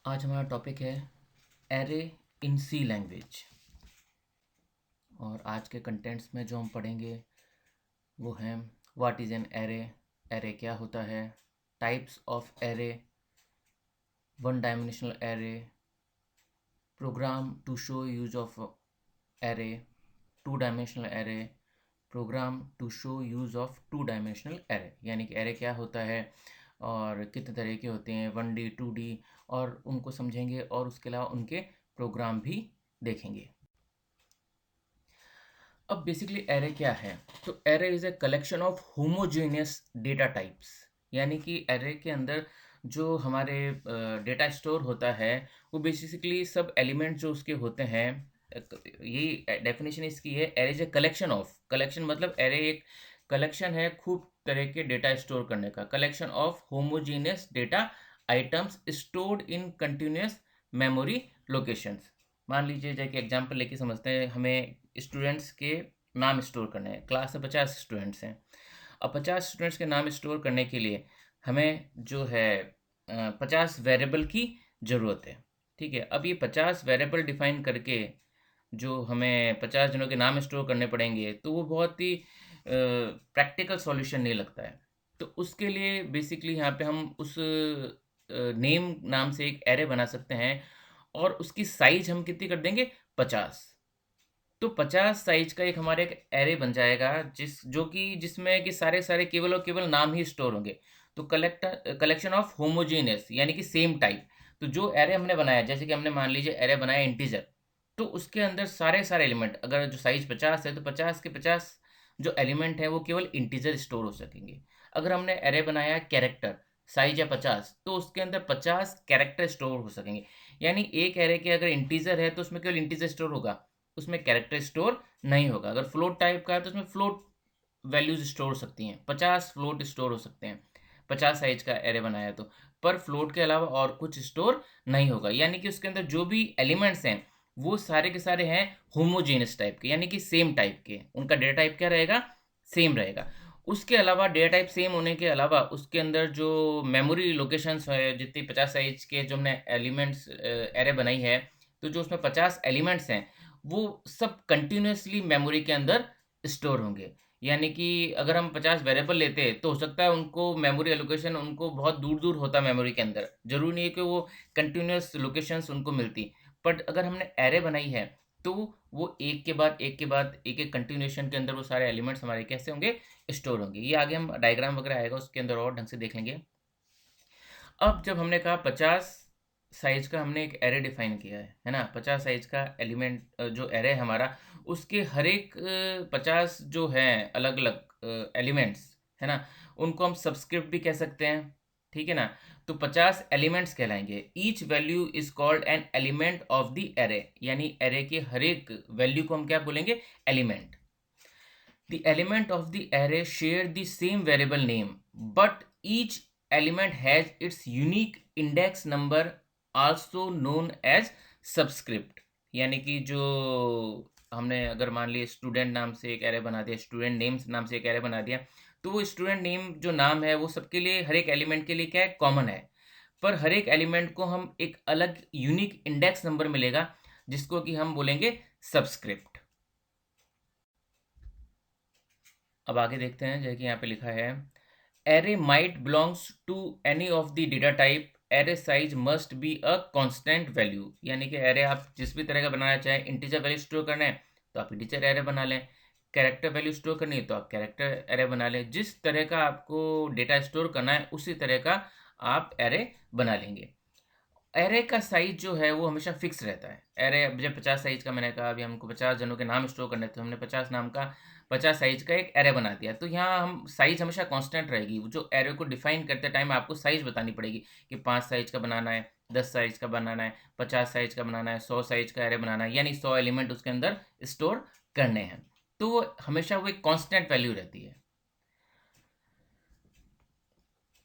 आज हमारा टॉपिक है एरे इन सी लैंग्वेज। और आज के कंटेंट्स में जो हम पढ़ेंगे वो हैं what is an array, array क्या होता है, types of array, one dimensional array, program to show use of array, two dimensional array, program to show use of two dimensional array, यानी कि एरे क्या होता है और कितने तरह के होते हैं, 1D 2D, और उनको समझेंगे और उसके अलावा उनके प्रोग्राम भी देखेंगे। अब बेसिकली एरे क्या है? तो array is a collection of homogeneous data types, यानी कि एरे के अंदर जो हमारे डेटा स्टोर होता है वो बेसिकली सब एलिमेंट जो उसके होते हैं। यही डेफिनेशन इसकी है, array is a collection of, collection मतलब एरे एक कलेक्शन है खूब तरह के डेटा स्टोर करने का, collection of homogeneous data items stored in continuous memory locations. मान लीजिए जैसे एग्जांपल लेके समझते हैं, हमें स्टूडेंट्स के नाम स्टोर करने हैं, क्लास में 50 स्टूडेंट्स हैं। अब 50 स्टूडेंट्स के नाम स्टोर करने के लिए हमें जो है 50 वेरिएबल की ज़रूरत है। ठीक है, अब ये 50 वेरिएबल डिफाइन करके जो हमें 50 जनों के नाम स्टोर करने पड़ेंगे तो वो बहुत ही प्रैक्टिकल सॉल्यूशन नहीं लगता है। तो उसके लिए बेसिकली यहाँ पे हम उस नेम नाम से एक एरे बना सकते हैं और उसकी साइज हम कितनी कर देंगे, 50। तो 50 साइज का एक हमारे एक एरे बन जाएगा जिसमें कि सारे केवल और केवल नाम ही स्टोर होंगे। तो कलेक्शन ऑफ होमोजेनियस यानी कि सेम टाइप। तो जो एरे हमने बनाया, जैसे कि हमने मान लीजिए एरे बनाया इंटीजर, तो उसके अंदर सारे एलिमेंट, अगर जो साइज 50 है तो 50 के 50 जो एलिमेंट है वो केवल इंटीजर स्टोर हो सकेंगे। अगर हमने एरे बनाया कैरेक्टर, साइज है 50, तो उसके अंदर 50 कैरेक्टर स्टोर हो सकेंगे। यानी एक एरे के अगर इंटीजर है तो उसमें केवल इंटीजर स्टोर होगा, उसमें कैरेक्टर स्टोर नहीं होगा। अगर फ्लोट टाइप का है तो उसमें फ्लोट वैल्यूज स्टोर हो सकती हैं, 50 फ्लोट स्टोर हो सकते हैं, 50 साइज का एरे बनाया तो। पर फ्लोट के अलावा और कुछ स्टोर नहीं होगा, यानी कि उसके अंदर जो भी एलिमेंट्स हैं वो सारे के सारे हैं होमोजेनियस टाइप के, यानी कि सेम टाइप के, उनका डेटा टाइप क्या रहेगा, सेम रहेगा। उसके अलावा डेटा टाइप सेम होने के अलावा उसके अंदर जो मेमोरी लोकेशंस है, जितनी 50 साइज के जो हमने एलिमेंट्स एरे बनाई है, तो जो उसमें 50 एलिमेंट्स हैं वो सब कंटिन्यूअसली मेमोरी के अंदर स्टोर होंगे। यानी कि अगर हम 50 वेरिएबल लेते हैं तो हो सकता है उनको मेमोरी एलोकेशन उनको बहुत दूर-दूर होता मेमोरी के अंदर। ज़रूरी नहीं है कि वो कंटीन्यूअस लोकेशंस उनको मिलती। बट अगर हमने एरे बनाई है तो वो एक के बाद एक के बाद एक-एक कंटिन्यूएशन के अंदर वो सारे एलिमेंट्स हमारे कैसे होंगे, स्टोर होंगे। ये आगे हम डायग्राम वगैरह आएगा उसके अंदर और ढंग से देख लेंगे। अब जब हमने कहा 50 साइज का हमने एक एरे डिफाइन किया है ना? 50 साइज का एलिमेंट जो एरे है हमारा, उसके हर एक 50 जो हैं अलग-अलग एलिमेंट्स, है ना? उनको हम सबस्क्रिप्ट भी कह सकते हैं, ठीक है ना? तो 50 एलिमेंट्स कहलाएँगे। Each value is called an element of the array, यानी एरे के हर एक वैल्यू को हम क्या बोलेंगे? Element. The element of the array share the same variable name, but each element has its unique index number, also known as subscript। यानी कि जो हमने अगर मान लिया स्टूडेंट नाम से एक एरे बना दिया, स्टूडेंट नेम्स नाम से एक एरे बना दिया, तो वो स्टूडेंट नेम जो नाम है वो सबके लिए, हर एक एलिमेंट के लिए क्या है, कॉमन है। पर हर एक एलिमेंट को हम एक अलग यूनिक इंडेक्स नंबर मिलेगा जिसको कि हम बोलेंगे सबस्क्रिप्ट। अब आगे देखते हैं, जैसे कि यहाँ पे लिखा है, array might belongs to any of the data type, array size must be a constant value. यानी कि एरे आप जिस भी तरह का बनाना चाहें, इंटीजर वैल्यू स्टोर करना है तो आप इंटीजर एरे बना लें, कैरेक्टर वैल्यू स्टोर करनी है तो आप कैरेक्टर एरे बना लें, जिस तरह का आपको डेटा स्टोर करना है उसी तरह का आप एरे बना लेंगे। एरे का साइज जो है वो हमेशा फिक्स रहता है। एरे अब जब 50 साइज का मैंने कहा, अभी हमको 50 जनों के नाम स्टोर करने थे, तो हमने 50 नाम का 50 साइज का एक एरे बना दिया। तो यहाँ हम साइज हमेशा कांस्टेंट रहेगी। वो जो एरे को डिफाइन करते टाइम आपको साइज बतानी पड़ेगी कि 5 साइज का बनाना है, 10 साइज का बनाना है, 50 साइज का बनाना है, 100 साइज का एरे बनाना है, यानी 100 एलिमेंट उसके अंदर स्टोर करने हैं। तो हमेशा वो एक कांस्टेंट वैल्यू रहती है।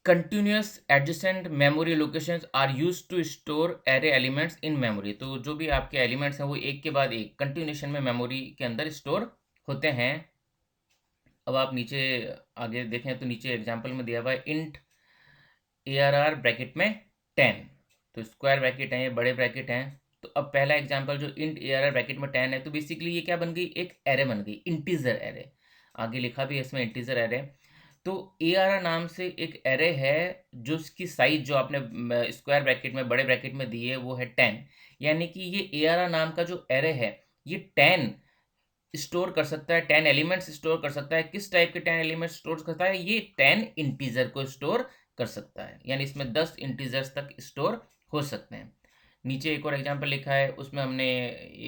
Continuous adjacent memory locations are used to store array elements in memory. तो जो भी आपके एलिमेंट्स हैं वो एक के बाद एक कंटिन्यूएशन में मेमोरी के अंदर स्टोर होते हैं। अब आप नीचे आगे देखें तो नीचे एग्जांपल में दिया हुआ है इंट ARR ब्रैकेट में 10। तो स्क्वायर ब्रैकेट हैं, ये बड़े ब्रैकेट हैं। तो अब पहला एग्जांपल जो इंट ARR ब्रैकेट में 10 है, तो बेसिकली ये क्या बन गई, एक एरे बन गई, इंटीजर एरे। आगे लिखा भी है इसमें इंटीजर एरे। तो ARR नाम से एक एरे है जो उसकी साइज जो आपने स्क्वायर ब्रैकेट में बड़े ब्रैकेट में दी है वो है 10। यानी कि ये ARR नाम का जो एरे है ये 10 स्टोर कर सकता है, 10 एलिमेंट्स स्टोर कर सकता है। किस टाइप के 10 एलिमेंट्स स्टोर करता है, ये 10 इंटीजर को स्टोर कर सकता है। यानी इसमें 10 इंटीजर्स तक स्टोर हो सकते हैं। नीचे एक और एग्जांपल लिखा है, उसमें हमने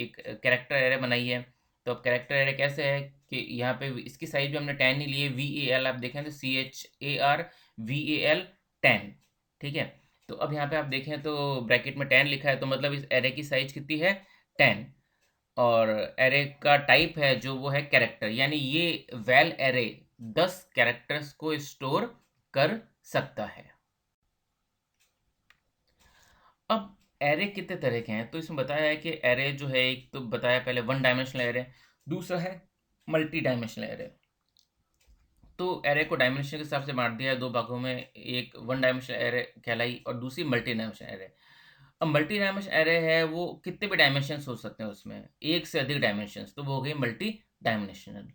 एक कैरेक्टर एरे बनाई है। तो अब कैरेक्टर एरे कैसे है कि यहाँ पे इसकी साइज भी हमने 10 ही ली है, VAL आप देखें तो CHARVAL 10। ठीक है। तो अब यहाँ पे आप देखें तो ब्रैकेट में 10 लिखा है, तो मतलब इस एरे की साइज कितनी है, 10। और एरे का टाइप है जो वो है कैरेक्टर, यानी ये वैल एरे 10 कैरेक्टर्स को स्टोर कर सकता है। अब एरे कितने तरह के हैं, तो इसमें बताया है कि एरे जो है, एक तो बताया पहले वन डायमेंशनल एरे, दूसरा है मल्टी डायमेंशनल एरे। तो एरे को डायमेंशन के हिसाब से बांट दिया है दो भागों में, एक वन डायमेंशनल एरे कहलाई और दूसरी मल्टी डायमेंशनल एरे। अब मल्टी डायमेंशन एरे है वो कितने भी डायमेंशंस हो सकते हैं, उसमें एक से अधिक डायमेंशंस, तो वो हो गई मल्टी डायमेंशनल।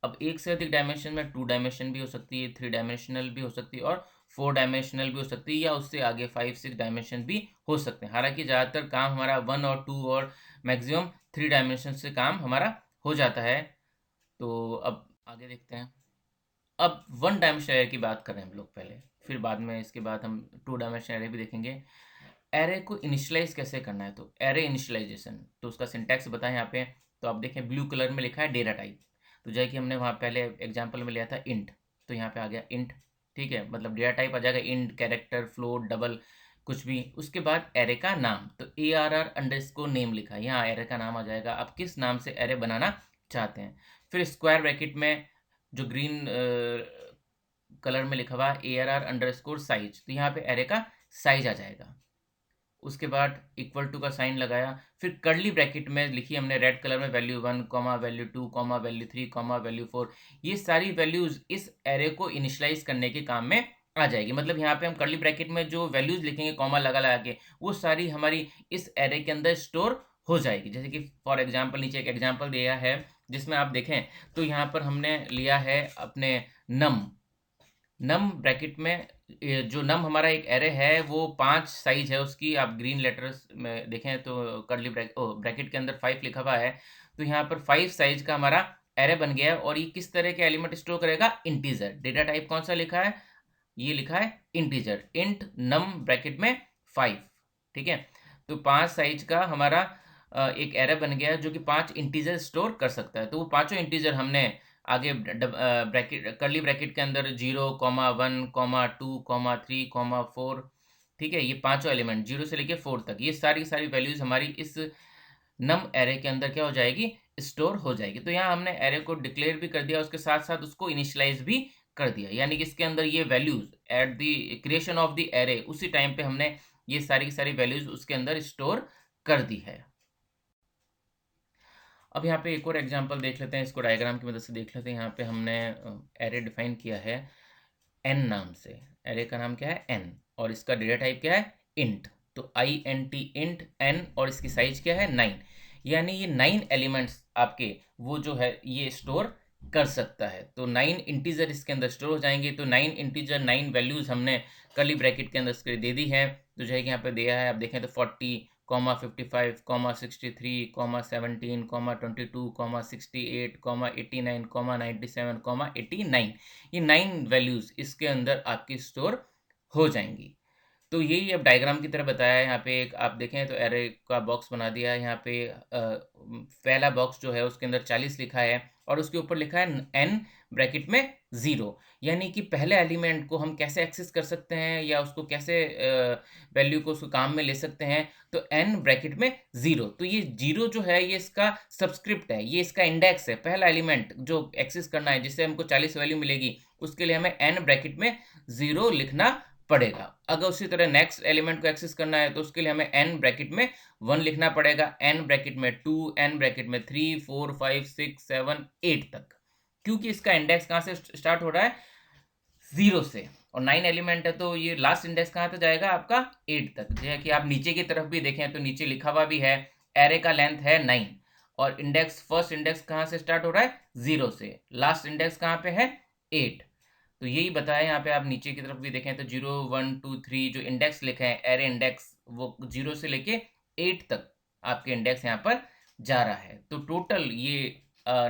अब एक से अधिक डायमेंशन में 2 डायमेंशन भी हो सकती है, 3 डायमेंशनल भी हो सकती है और 4 डायमेंशनल भी हो सकती है, या उससे आगे 5-6 डायमेंशन भी हो सकते हैं। हालांकि ज़्यादातर काम हमारा 1 और 2 और मैक्सिमम 3 डायमेंशन से काम हमारा हो जाता है। तो अब आगे देखते हैं। अब वन डायमेंशन एरे की बात करें हम लोग पहले, फिर बाद में इसके बाद हम 2 डायमेंशन एरे भी देखेंगे। एरे को इनिशियलाइज कैसे करना है, तो एरे इनिशियलाइजेशन, तो उसका सिंटैक्स बताएं यहाँ पे। तो आप देखें ब्लू कलर में लिखा है डेटा टाइप। तो जैसे कि हमने वहाँ पहले एग्जांपल में लिया था इंट, तो यहाँ पे आ गया इंट। ठीक है, मतलब डेटा टाइप आ जाएगा इंट, कैरेक्टर, फ्लोट, डबल, कुछ भी। उसके बाद एरे का नाम, तो ARR नेम लिखा है, यहाँ एरे का नाम आ जाएगा, आप किस नाम से एरे बनाना चाहते हैं। फिर स्क्वायर ब्रैकेट में जो ग्रीन कलर में लिखा हुआ है ARR_साइज, तो यहाँ पे एरे का साइज आ जाएगा। उसके बाद इक्वल टू का साइन लगाया, फिर कर्ली ब्रैकेट में लिखी हमने रेड कलर में वैल्यू 1, वैल्यू 2, वैल्यू 3, वैल्यू 4। ये सारी वैल्यूज इस एरे को इनिशियलाइज करने के काम में आ जाएगी। मतलब यहाँ पे हम कर्ली ब्रैकेट में जो वैल्यूज लिखेंगे कॉमा लगा लगा के, वो सारी हमारी इस एरे के अंदर स्टोर हो जाएगी। जैसे कि फॉर एग्जाम्पल नीचे एक एग्जाम्पल दिया है जिसमें आप देखें तो यहाँ पर हमने लिया है अपने नम ब्रैकेट में, जो नम हमारा एक एरे है वो 5 साइज है उसकी। आप ग्रीन लेटर्स में देखें तो कर्ली ब्रैकेट के अंदर 5 लिखा हुआ है। तो यहाँ पर 5 साइज का हमारा एरे बन गया है। और ये किस तरह के एलिमेंट स्टोर करेगा, इंटीजर। डेटा टाइप कौन सा लिखा है, ये लिखा है इंटीजर, इंट नम ब्रैकेट में 5। ठीक है, तो 5 साइज का हमारा एक एरे बन गया जो कि 5 इंटीजर स्टोर कर सकता है। तो वो पांचों इंटीजर हमने आगे ब्रैकेट कर्ली ब्रैकेट के अंदर 0,1,2,3,4, ठीक है, ये पांचों एलिमेंट 0 से लेके 4 तक, ये सारी सारी वैल्यूज हमारी इस नम एरे के अंदर क्या हो जाएगी, स्टोर हो जाएगी। तो यहाँ हमने एरे को डिक्लेयर भी कर दिया, उसके साथ साथ उसको इनिशियलाइज भी कर दिया। यानी कि इसके अंदर ये values at the creation of the array, उसी टाइम पे हमने ये सारी की सारी वैल्यूज उसके अंदर स्टोर कर दी है। अब यहाँ पे एक और एग्जांपल देख लेते हैं, इसको डायग्राम की मदद से देख लेते हैं। यहाँ पे हमने एरे डिफाइन किया है n नाम से। एरे का नाम क्या है, n, और इसका डेटा टाइप क्या है, इंट। तो INT इंट n, और इसकी साइज क्या है, 9। यानी ये 9 एलिमेंट्स आपके वो जो है ये स्टोर कर सकता है। तो 9 इंटीजर इसके अंदर स्टोर हो जाएंगे। तो 9 इंटीजर 9 वैल्यूज हमने कर्ली ब्रैकेट के अंदर इसके दे दी है। तो जो है कि यहाँ पे दिया है, आप देखें तो 40, 55, 63, 17, 22, 68, 89, 97, 89, ये 9 वैल्यूज इसके अंदर आपकी स्टोर हो जाएंगी। तो यही अब डायग्राम की तरह बताया है। यहाँ पे एक आप देखें तो एरे का बॉक्स बना दिया है। यहाँ पे पहला बॉक्स जो है उसके अंदर 40 लिखा है और उसके ऊपर लिखा है n ब्रैकेट में 0। यानी कि पहले एलिमेंट को हम कैसे एक्सेस कर सकते हैं या उसको कैसे वैल्यू को उसको काम में ले सकते हैं, तो n ब्रैकेट में 0। तो ये 0 जो है ये इसका सबस्क्रिप्ट है, ये इसका इंडेक्स है। पहला एलिमेंट जो एक्सेस करना है जिससे हमको 40 वैल्यू मिलेगी, उसके लिए हमें n ब्रैकेट में 0 लिखना पड़ेगा। अगर उसी तरह नेक्स्ट एलिमेंट को एक्सेस करना है तो उसके लिए हमें n ब्रैकेट में 1 लिखना पड़ेगा, n ब्रैकेट में 2, n ब्रैकेट में 3, 4, 5, 6, 7, 8 तक, क्योंकि इसका इंडेक्स कहां से स्टार्ट हो रहा है, 0 से। और 9 एलिमेंट है तो ये लास्ट इंडेक्स कहाँ तक जाएगा आपका 8 तक। जैसे कि आप नीचे की तरफ भी देखें तो नीचे लिखा हुआ भी है एरे का लेंथ है 9 और इंडेक्स फर्स्ट इंडेक्स कहाँ से स्टार्ट हो रहा है 0 से, लास्ट इंडेक्स कहाँ पे है 8। तो यही बताया यहाँ पे, आप नीचे की तरफ भी देखें तो 0 1 2 3 जो इंडेक्स लिखे हैं एरे इंडेक्स वो 0 से लेके 8 तक आपके इंडेक्स यहाँ पर जा रहा है। तो टोटल ये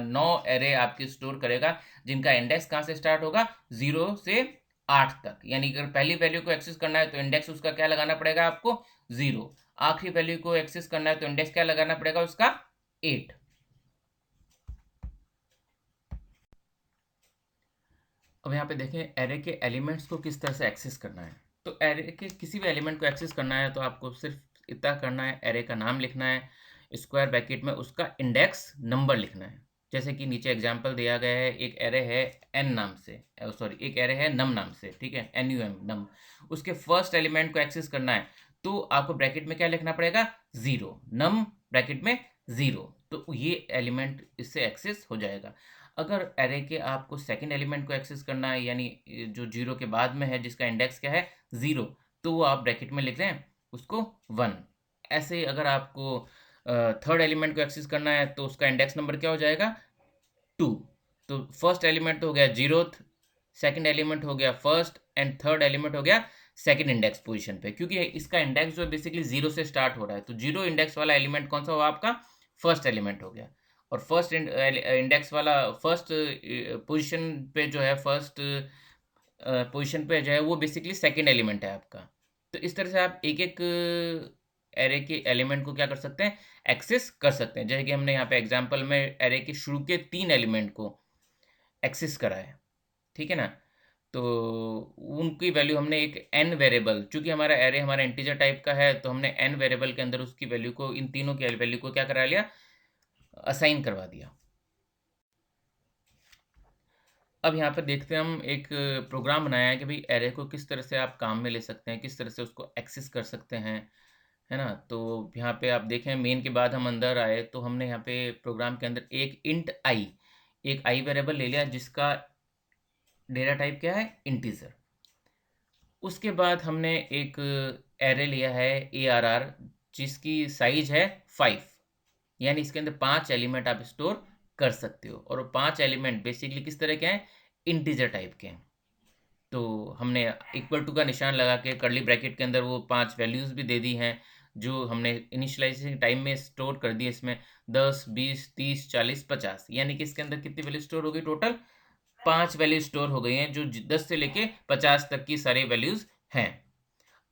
9 एरे आपके स्टोर करेगा जिनका इंडेक्स कहाँ से स्टार्ट होगा 0 से 8 तक। यानी अगर पहली वैल्यू को एक्सेस करना है तो इंडेक्स उसका क्या लगाना पड़ेगा आपको 0, आखिरी वैल्यू को एक्सेस करना है तो इंडेक्स क्या लगाना पड़ेगा उसका 8। अब यहाँ पे देखें एरे के एलिमेंट्स को किस तरह से एक्सेस करना है। तो एरे के किसी भी एलिमेंट को एक्सेस करना है तो आपको सिर्फ इतना करना है, एरे का नाम लिखना है, स्क्वायर ब्रैकेट में उसका इंडेक्स नंबर लिखना है। जैसे कि नीचे एग्जांपल दिया गया है, एक एरे है एन नाम से, सॉरी एक एरे है नम नाम से, ठीक है, NUM नम। उसके फर्स्ट एलिमेंट को एक्सेस करना है तो आपको ब्रैकेट में क्या लिखना पड़ेगा 0, नम ब्रैकेट में 0, तो ये एलिमेंट इससे एक्सेस हो जाएगा। अगर एरे के आपको सेकंड एलिमेंट को एक्सेस करना है यानी जो 0 के बाद में है जिसका इंडेक्स क्या है 0, तो वो आप ब्रैकेट में लिख दें उसको 1। ऐसे ही अगर आपको थर्ड एलिमेंट को एक्सेस करना है तो उसका इंडेक्स नंबर क्या हो जाएगा 2। तो फर्स्ट एलिमेंट तो हो गया 0th, सेकंड एलिमेंट हो गया फर्स्ट एंड थर्ड एलिमेंट हो गया सेकंड इंडेक्स पोजीशन पे, क्योंकि इसका इंडेक्स जो बेसिकली 0 से स्टार्ट हो रहा है। तो 0 इंडेक्स वाला एलिमेंट कौन सा हुआ आपका फर्स्ट एलिमेंट हो गया, और फर्स्ट इंडेक्स वाला फर्स्ट पोजीशन पे जो है फर्स्ट पोजीशन पे जो है वो बेसिकली सेकंड एलिमेंट है आपका। तो इस तरह से आप एक एक एरे के एलिमेंट को क्या कर सकते हैं एक्सेस कर सकते हैं। जैसे कि हमने यहाँ पे एग्जांपल में एरे के शुरू के 3 एलिमेंट को एक्सेस करा है, ठीक है ना। तो उनकी वैल्यू हमने एक n वेरिएबल, चूंकि हमारा एरे हमारा इंटीजर टाइप का है तो हमने n वेरिएबल के अंदर उसकी वैल्यू को, इन तीनों की वैल्यू को क्या करा लिया असाइन करवा दिया। अब यहाँ पर देखते हैं हम एक प्रोग्राम बनाया है कि भाई एरे को किस तरह से आप काम में ले सकते हैं, किस तरह से उसको एक्सेस कर सकते हैं, है ना। तो यहाँ पे आप देखें मेन के बाद हम अंदर आए तो हमने यहाँ पे प्रोग्राम के अंदर एक इंट आई, एक आई वेरिएबल ले लिया जिसका डेटा टाइप क्या है इंटीजर। उसके बाद हमने एक एरे लिया है ARR जिसकी साइज है 5, यानी इसके अंदर 5 एलिमेंट आप स्टोर कर सकते हो, और वो 5 एलिमेंट बेसिकली किस तरह के हैं इंटीजर टाइप के हैं। तो हमने इक्वल टू का निशान लगा के कर्ली ब्रैकेट के अंदर वो 5 वैल्यूज़ भी दे दी हैं जो हमने इनिशियलाइजेशन टाइम में स्टोर कर दी। इसमें 10 20 30 40 50, यानी कि इसके अंदर कितनी वैल्यू स्टोर हो गई टोटल 5 वैल्यू स्टोर हो गई हैं जो 10 से लेके 50 तक की सारी वैल्यूज़ हैं।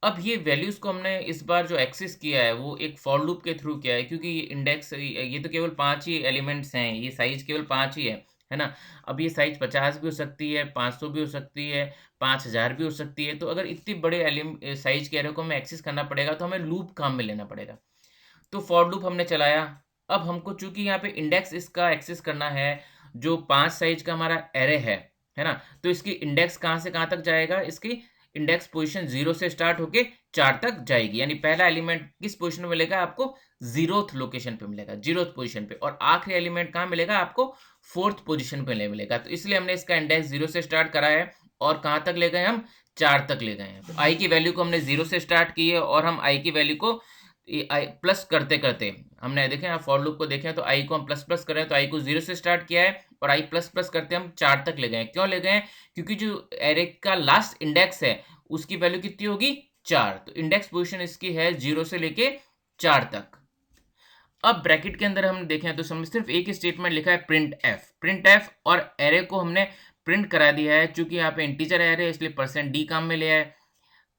अब ये वैल्यूज़ को हमने इस बार जो एक्सेस किया है वो एक फॉर लूप के थ्रू किया है, क्योंकि ये इंडेक्स ये तो केवल 5 ही एलिमेंट्स हैं, ये साइज़ केवल 5 ही है ना। अब ये साइज़ 50 भी हो सकती है, 500 भी हो सकती है, 5000 भी हो सकती है। तो अगर इतनी बड़े साइज़ के एरे को हमें एक्सेस करना पड़ेगा तो हमें लूप काम में लेना पड़ेगा। तो फॉर लूप हमने चलाया। अब हमको चूँकि यहाँ पे इंडेक्स इसका एक्सेस करना है जो 5 साइज़ का हमारा एरे है ना? तो इसकी इंडेक्स कहाँ से कहाँ तक जाएगा? इसकी इंडेक्स पोज़ीशन 0 से स्टार्ट होके 4 तक जाएगी। यानी पहला एलिमेंट किस पोज़ीशन में मिलेगा आपको 0th लोकेशन पे मिलेगा, 0th पोज़ीशन पे, और आखिरी एलिमेंट कहाँ मिलेगा आपको 4th पोज़ीशन पे ले मिलेगा। तो इसलिए हमने इसका इंडेक्स 0 से स्टार्ट करा है और कहाँ तक ले गए हम 4 तक ले गए हैं। तो i की वैल्यू को हमने 0 से स्टार्ट की है और हम i की वैल्यू को आई प्लस करते-करते हमने देखें आप फॉर लूप को देखें तो i को हम प्लस-प्लस कर रहे हैं, तो i को 0 से स्टार्ट किया है और i प्लस-प्लस करते हम 4 तक ले गए हैं। क्यों ले गए हैं? क्योंकि जो एरे का लास्ट इंडेक्स है उसकी वैल्यू कितनी होगी 4, तो इंडेक्स पोजीशन इसकी है 0 से लेके 4 तक। अब ब्रैकेट के अंदर हम देखें तो हमने सिर्फ एक ही स्टेटमेंट लिखा है प्रिंट एफ, और एरे को हमने प्रिंट करा दिया है। चूंकि यहाँ पे इंटीजर एरे है इसलिए %d काम में लिया है।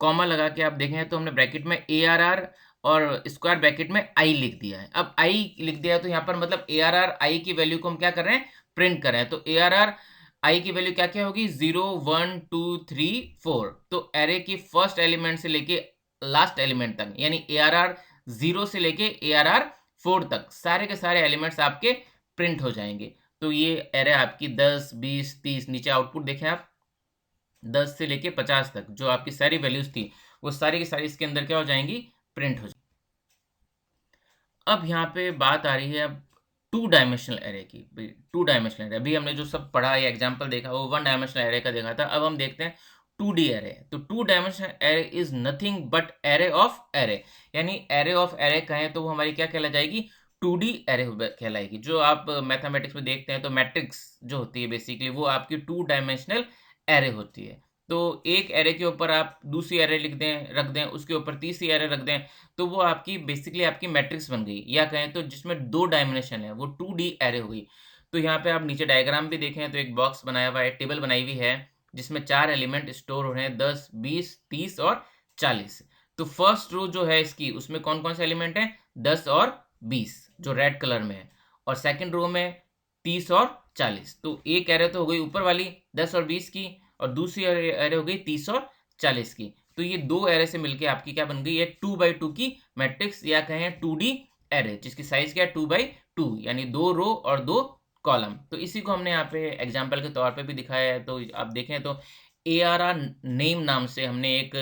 कॉमा लगा के आप देखें तो हमने ब्रैकेट में ARR और स्क्वायर ब्रैकेट में i लिख दिया है। अब i लिख दिया है तो यहाँ पर मतलब ARR i की वैल्यू को हम क्या कर रहे हैं प्रिंट कर रहे हैं। तो ARR i की वैल्यू क्या-क्या होगी 0 1 2 3 4। तो एरे की फर्स्ट एलिमेंट से लेके लास्ट एलिमेंट तक, यानी ARR 0 से लेके ARR 4 तक सारे के सारे एलिमेंट्स आपके प्रिंट हो जाएंगे। तो ये एरे आपकी 10 20 30, नीचे आउटपुट देखें आप 10 से लेके 50 तक जो आपकी सारी वैल्यूज़ थी वो सारी की सारी इसके अंदर क्या हो जाएँगी प्रिंट हो जाएँगी। अब यहाँ पे बात आ रही है अब 2 डायमेंशनल एरे की। भई 2 डायमेंशनल एरे, अभी हमने जो सब पढ़ा या एग्ज़ाम्पल देखा वो 1 डायमेंशनल एरे का देखा था। अब हम देखते हैं 2D एरे। तो to dimensional array is nothing but array of array, यानी एरे ऑफ एरे कहें तो वो हमारी क्या कहला जाएगी, 2D एरे कहलाएगी। जो आप मैथमेटिक्स में देखते हैं तो मैट्रिक्स जो होती है बेसिकली वो आपकी 2 डायमेंशनल एरे होती है। तो एक एरे के ऊपर आप दूसरी एरे लिख दें, रख दें, उसके ऊपर तीसरी एरे रख दें, तो वो आपकी बेसिकली आपकी मैट्रिक्स बन गई, या कहें तो जिसमें 2 डायमेंशन है वो 2D एरे हो गई। तो यहाँ पे आप नीचे डायग्राम भी देखें तो एक बॉक्स बनाया हुआ है, टेबल बनाई हुई है, जिसमें 4 एलिमेंट स्टोर हो रहे हैं, 10, 20, 30 और 40। तो फर्स्ट रो जो है इसकी, उसमें कौन-कौन से एलिमेंट हैं? 10 और 20 जो रेड कलर में है, और सेकंड रो में 30 और 40। तो एक एरे तो हो गई ऊपर वाली 10 और 20 की, और दूसरी एरे हो गई 30 और 40 की। तो ये दो एरे से मिलके आपकी क्या बन गई है? 2 बाई 2 की मैट्रिक्स, या कहें 2D एरे, जिसकी साइज क्या है? 2 बाई 2, यानी 2 रो और 2 कॉलम। तो इसी को हमने यहाँ पे एग्जाम्पल के तौर पे भी दिखाया है। तो आप देखें तो ARR नेम नाम से हमने एक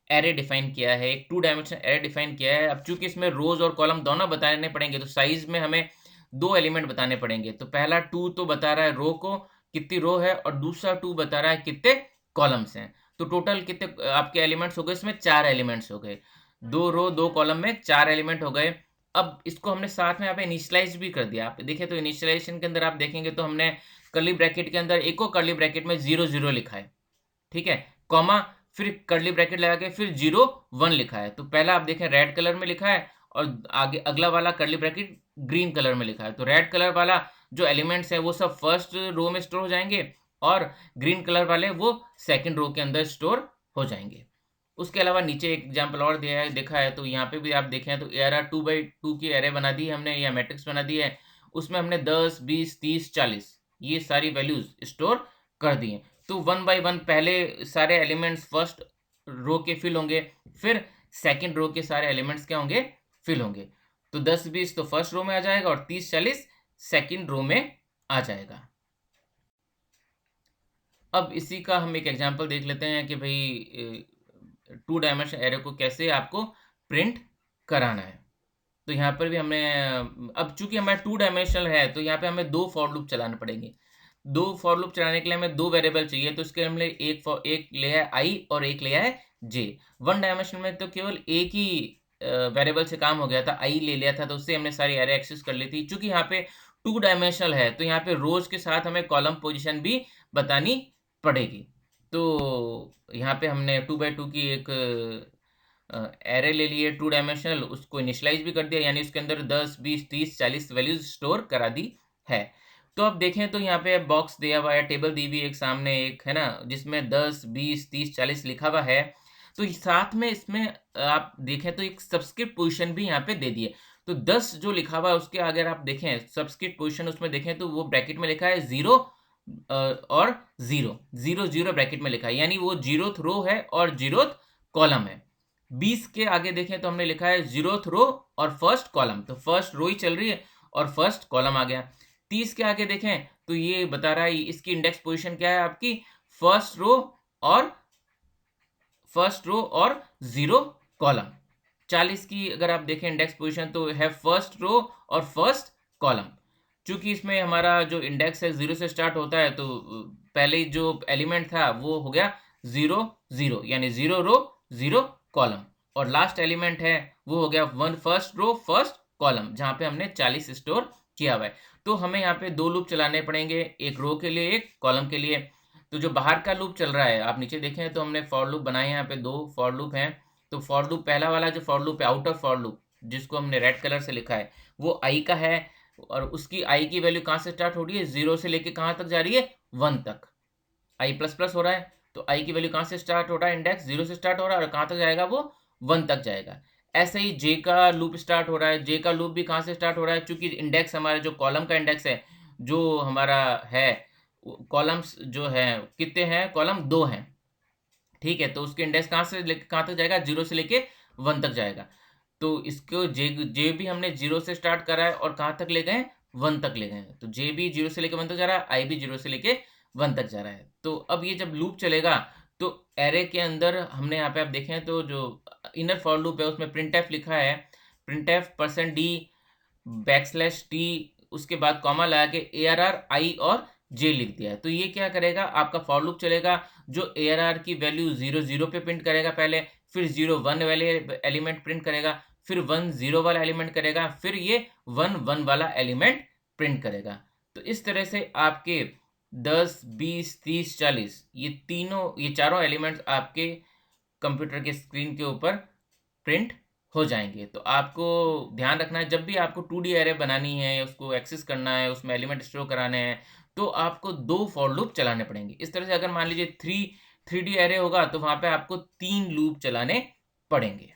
एरे डिफाइन किया है, एक 2 डायमेंशनल एरे डिफाइन किया है। अब चूंकि इसमें रोज और कॉलम दोनों बताने पड़ेंगे, तो साइज में हमें 2 एलिमेंट बताने पड़ेंगे। तो पहला 2 तो बता रहा है रो को कितनी रो है, और दूसरा 2 बता रहा है कितने कॉलम्स हैं। तो टोटल कितने आपके एलिमेंट्स हो गए? इसमें 4 एलिमेंट्स हो गए, 2 रो 2 कॉलम में 4 एलिमेंट हो गए। अब इसको हमने साथ में यहाँ पे इनिशियलाइज भी कर दिया। आप देखें तो इनिशियलाइजेशन के अंदर आप देखेंगे तो हमने कर्ली ब्रैकेट के अंदर एक और कर्ली ब्रैकेट में 0 0 लिखा है, ठीक है, कॉमा, फिर कर्ली ब्रैकेट लगा के फिर 0 1 लिखा है। तो पहला आप देखें रेड कलर में लिखा है, और आगे अगला वाला कर्ली ब्रैकेट ग्रीन कलर में लिखा है। तो रेड कलर वाला जो एलिमेंट्स है वो सब फर्स्ट रो में स्टोर हो जाएंगे, और ग्रीन कलर वाले वो सेकंड रो के अंदर स्टोर हो जाएंगे। उसके अलावा नीचे एक एग्जाम्पल और दिया है, देखा है, तो यहाँ पे भी आप देखें तो ARR 2 बाई 2 की एरे बना दी है हमने, या मैट्रिक्स बना दी है। उसमें हमने 10, 20, 30, 40 ये सारी वैल्यूज स्टोर कर दी हैं। तो 1 बाई 1 पहले सारे एलिमेंट्स फर्स्ट रो के फिल होंगे, फिर सेकंड रो के सारे एलिमेंट्स क्या होंगे? फिल होंगे। तो 10, 20 तो फर्स्ट रो में आ जाएगा, और 30, 40 सेकंड रो में आ जाएगा। अब इसी का हम एक एग्जांपल देख लेते हैं कि भाई 2 डायमेंशन एरे को कैसे आपको प्रिंट कराना है। तो यहाँ पर भी हमने अब चूंकि हमारा 2 डायमेंशनल है, तो यहाँ पे हमें 2 फॉर लूप चलाने पड़ेंगे। 2 फॉर लूप चलाने के लिए हमें 2 वेरिएबल चाहिए, तो इसके हमने एक लिया है I और एक लिया है J। 1 डायमेंशन में तो केवल एक ही वेरिएबल से काम हो गया था, I ले लिया था, तो उससे हमने सारी एरे एक्सेस कर ली थी। चूंकि यहाँ पे 2 डायमेंशनल है, तो यहाँ पे रोज के साथ हमें कॉलम पोजीशन भी बतानी पड़ेगी। तो यहाँ पे हमने 2 बाई 2 की एक एरे ले लिए 2 डायमेंशनल, उसको इनिशियलाइज भी कर दिया, यानी उसके अंदर 10, 20, 30, 40 वैल्यूज स्टोर करा दी है। तो अब देखें तो यहाँ पे बॉक्स दिया हुआ है, टेबल दी हुई एक सामने एक है ना, जिसमें 10, 20, 30, 40 लिखा हुआ है। तो साथ में इसमें आप देखें तो एक सबस्क्रिप्ट पोजीशन भी यहाँ पे दे दिए। तो 10 जो लिखा हुआ है उसके अगर आप देखें सबस्क्रिप्ट पोजीशन उसमें देखें तो वो ब्रैकेट में लिखा है 0 और 0 0 0 ब्रैकेट में लिखा है, यानी वो 0th रो है और 0th कॉलम है। 20 के आगे देखें तो हमने लिखा है 0th रो और फर्स्ट कॉलम, तो फर्स्ट रो ही चल रही है और फर्स्ट कॉलम आ गया। 30 के आगे देखें तो ये बता रहा है इसकी इंडेक्स पोजीशन क्या है आपकी, फर्स्ट रो और 0 कॉलम। 40 की अगर आप देखें इंडेक्स पोजीशन तो है फर्स्ट रो और फर्स्ट कॉलम। चूंकि इसमें हमारा जो इंडेक्स है 0 से स्टार्ट होता है, तो पहले जो एलिमेंट था वो हो गया 0 0, यानी 0 रो 0 कॉलम, और लास्ट एलिमेंट है वो हो गया 1 फर्स्ट रो फर्स्ट कॉलम, जहां पे हमने 40 स्टोर किया हुआ है। तो हमें यहाँ पे 2 लूप चलाने पड़ेंगे, एक रो के लिए एक कॉलम के लिए। तो जो बाहर का लूप चल रहा है आप नीचे देखें तो हमने फॉर लूप बनाए हैं, यहाँ पे 2 फॉर लूप हैं। तो फॉर लूप पहला वाला जो फॉर लूप है आउटर फॉर लूप, जिसको हमने रेड कलर से लिखा है, वो I का है, और उसकी I की वैल्यू कहाँ से स्टार्ट हो रही है? 0 से लेके कहाँ तक जा रही है? 1 तक। I प्लस प्लस हो रहा है, तो I की वैल्यू कहाँ से स्टार्ट हो रहा है? इंडेक्स 0 से स्टार्ट हो रहा है, और कहाँ तक जाएगा वो? 1 तक जाएगा। ऐसे ही J का लूप स्टार्ट हो रहा है, J का लूप भी कहाँ से स्टार्ट हो रहा है? चूंकि इंडेक्स हमारा जो कॉलम का इंडेक्स है, जो हमारा है कॉलम्स जो है कितने हैं? कॉलम 2 हैं, ठीक है। तो उसके इंडेक्स कहाँ से लेके कहाँ तक जाएगा? 0 से लेके 1 तक जाएगा। तो इसको जे भी हमने 0 से स्टार्ट करा है और कहाँ तक ले गए? 1 तक ले गए हैं। तो जे भी 0 से लेके 1 तक जा रहा है, आई भी 0 से लेके 1 तक जा रहा है। तो अब ये जब लूप चलेगा तो एरे के अंदर हमने यहाँ पे आप देखें तो जो इनर फॉर लूप है उसमें प्रिंटफ लिखा है, प्रिंटफ %d बैकस्लैश t, उसके बाद कॉमा लगा के ARR I और जे लिख दिया है। तो ये क्या करेगा, आपका फॉर लूप चलेगा, जो एआरआर की वैल्यू 0 0 पे प्रिंट करेगा पहले, फिर 0 1 वाले एलिमेंट प्रिंट करेगा, फिर 1 0 वाला एलिमेंट करेगा, फिर ये 1 1 वाला एलिमेंट प्रिंट करेगा। तो इस तरह से आपके 10 20 30 40 ये चारों एलिमेंट्स आपके कंप्यूटर के स्क्रीन के ऊपर प्रिंट हो जाएँगे। तो आपको ध्यान रखना है, जब भी आपको 2D अरे बनानी है, उसको एक्सेस करना है, उसमें एलिमेंट स्टोर कराने हैं, तो आपको 2 फॉर लूप चलाने पड़ेंगे। इस तरह से अगर मान लीजिए 3D अरे होगा, तो वहाँ पे आपको 3 लूप चलाने पड़ेंगे।